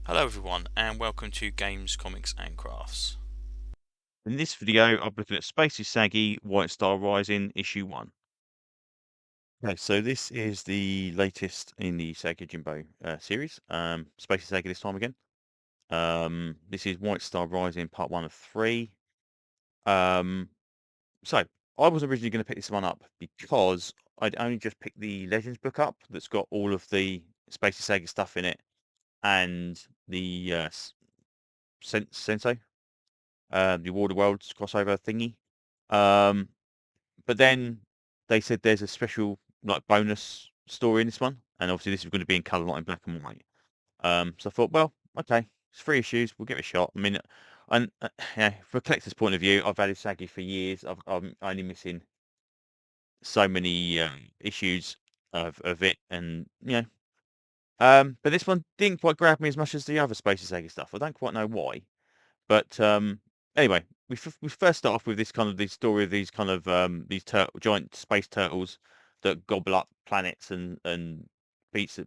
Hello everyone and welcome to Games, Comics and Crafts. In this video, I'm looking at Space Usagi, White Star Rising, Issue 1. Okay, so this is the latest in the Sega Jimbo series. Space Usagi this time again. This is White Star Rising, part 1 of 3. Um, so, I was originally going to pick this one up because I'd only just picked the Legends book up that's got all of the Space Usagi stuff in it and the Sensei, the War of the Worlds crossover thingy. Um, But then they said there's a special like bonus story in this one, and obviously this is going to be in colour, not in black and white. So I thought, well, okay, it's 3 issues, we'll give it a shot. I mean, and yeah, from a collector's point of view, I've had Sagi for years. I'm only missing so many issues of it, and but this one didn't quite grab me as much as the other Space Sagi stuff. I don't quite know why. But anyway, we first start off with this kind of the story of these kind of these giant space turtles that gobble up planets and pizza,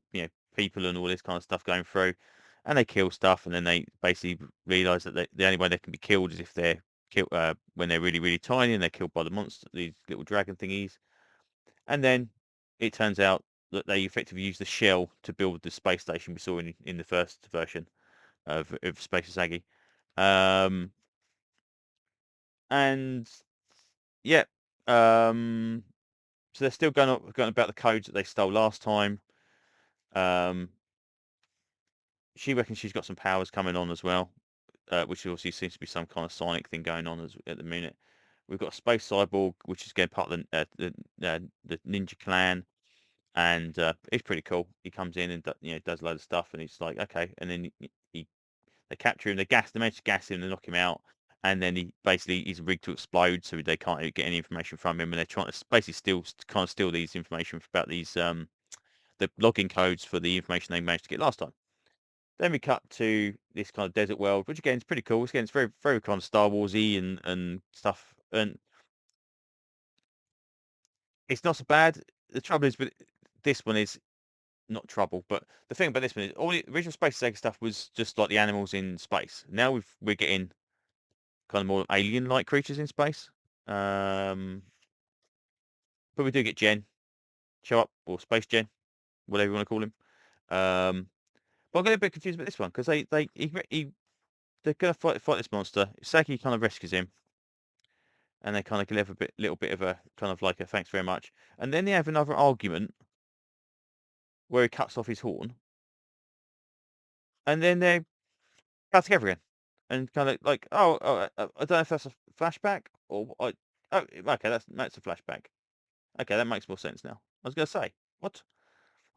people and all this kind of stuff going through, and they kill stuff, and then they basically realise that the only way they can be killed is if they're killed when they're really really tiny and they're killed by the monster, these little dragon thingies, and then it turns out that they effectively use the shell to build the space station we saw in the first version of Space Usagi. Um, and yeah, um, so they're still going about the codes that they stole last time. Um, she reckons she's got some powers coming on as well, which obviously seems to be some kind of sonic thing going on at the minute. We've got a space cyborg, which is again part of the ninja clan, and it's pretty cool. He comes in and does a load of stuff, and he's like, okay, and then he they capture him, they manage to gas him, they knock him out, and then he's rigged to explode, so they can't get any information from him, and they're trying to basically steal these information about these the login codes for the information they managed to get last time. Then we cut to this kind of desert world, which again is pretty cool. Again, it's very very kind of Star Warsy and stuff, and it's not so bad. The trouble is with this one is not trouble, but the thing about this one is all the original Space Sega stuff was just like the animals in space. Now we're getting kind of more alien-like creatures in space. Um, but we do get Jen show up, or Space Jen, whatever you want to call him. Um, but I get a bit confused about this one because they're gonna fight this monster. Saki kind of rescues him, and they kind of give a little bit of a kind of like a thanks very much, and then they have another argument where he cuts off his horn, and then they cut together again, and kind of like, I don't know if that's a flashback or okay, that's a flashback. Okay, that makes more sense now. I was gonna say what.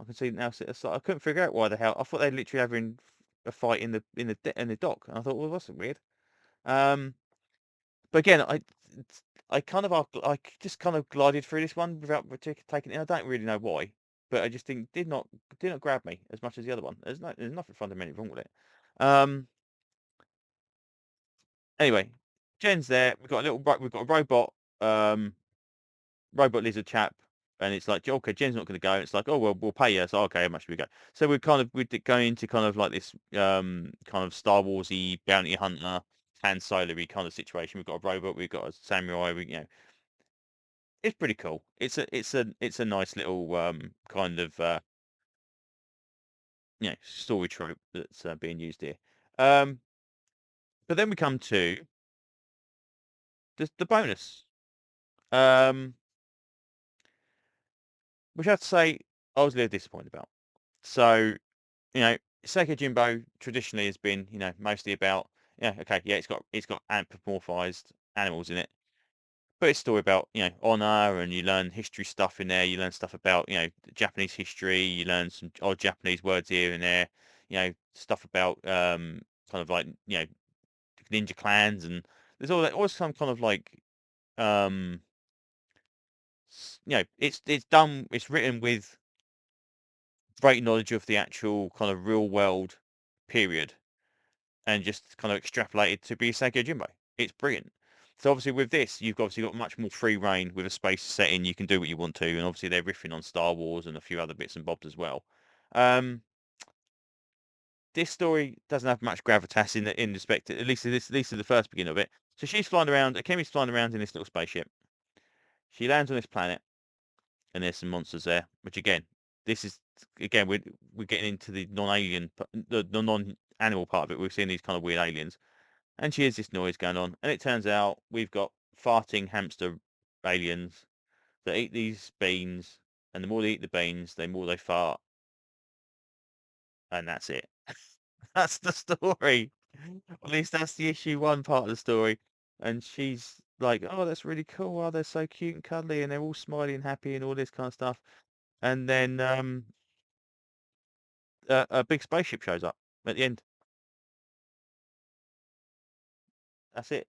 I can see now. So I couldn't figure out why the hell. I thought they'd literally having a fight in the dock, and I thought, well, that's weird. Um, but again, I kind of I just kind of glided through this one without taking it. I don't really know why, but I just think did not grab me as much as the other one. There's nothing fundamentally wrong with it. Um, anyway, Jen's there. We've got a um robot lizard chap, and it's like, okay, Jen's not going to go. It's like, oh well, we'll pay you. So okay, how much do we go? So we're going into kind of like this kind of Star Warsy bounty hunter, Han Solo-y kind of situation. We've got a robot, we've got a samurai. It's pretty cool. It's a nice little kind of story trope that's being used here. Um, but then we come to the bonus, um, which I have to say I was a little disappointed about. So you know, Sega Jimbo traditionally has been, mostly about, okay, yeah, it's got anthropomorphized animals in it, but it's a story about, honor, and you learn history stuff in there. You learn stuff about, Japanese history. You learn some odd Japanese words here and there. Stuff about kind of like ninja clans, and there's all that, always some kind of like um, it's written with great knowledge of the actual kind of real world period and just kind of extrapolated to be Sega Jimbo. It's brilliant. So obviously with this, you've obviously got much more free reign with a space setting. You can do what you want to, and obviously they're riffing on Star Wars and a few other bits and bobs as well. Um, this story doesn't have much gravitas in respect to, at least to the first beginning of it. So she's flying around. Akemi's flying around in this little spaceship. She lands on this planet, and there's some monsters there. Which again, this is again we're getting into the non-alien, the non-animal part of it. We're seeing these kind of weird aliens, and she hears this noise going on, and it turns out we've got farting hamster aliens that eat these beans, and the more they eat the beans, the more they fart, and that's it. That's the story. At least that's the issue one part of the story. And she's like, "Oh, that's really cool. Oh, they're so cute and cuddly, and they're all smiley and happy and all this kind of stuff." And then a big spaceship shows up at the end. That's it.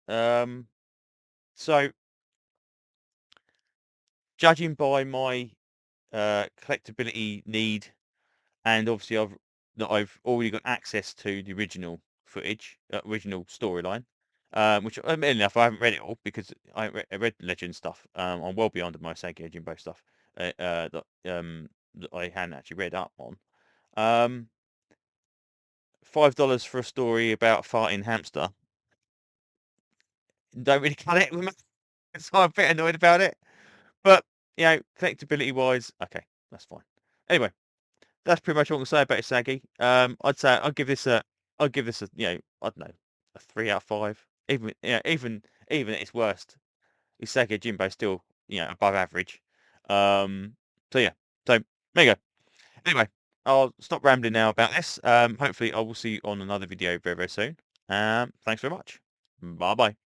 Um, so judging by my collectability need, and obviously I've already got access to the original footage, original storyline. Which, admittedly enough, I haven't read it all because I read Legend stuff. I'm well beyond my Usagi Jimbo stuff that I hadn't actually read up on. Um, $5 for a story about a farting hamster. Don't really cut it with me, so I'm a bit annoyed about it. But collectability wise, okay, that's fine. Anyway, that's pretty much all I can say about Usagi. I'd say I'd give this a I don't know, a 3 out of 5. Even at its worst, Usagi Jimbo still above average. So yeah, so there you go. Anyway, I'll stop rambling now about this. Hopefully I will see you on another video very, very soon. Thanks very much. Bye bye.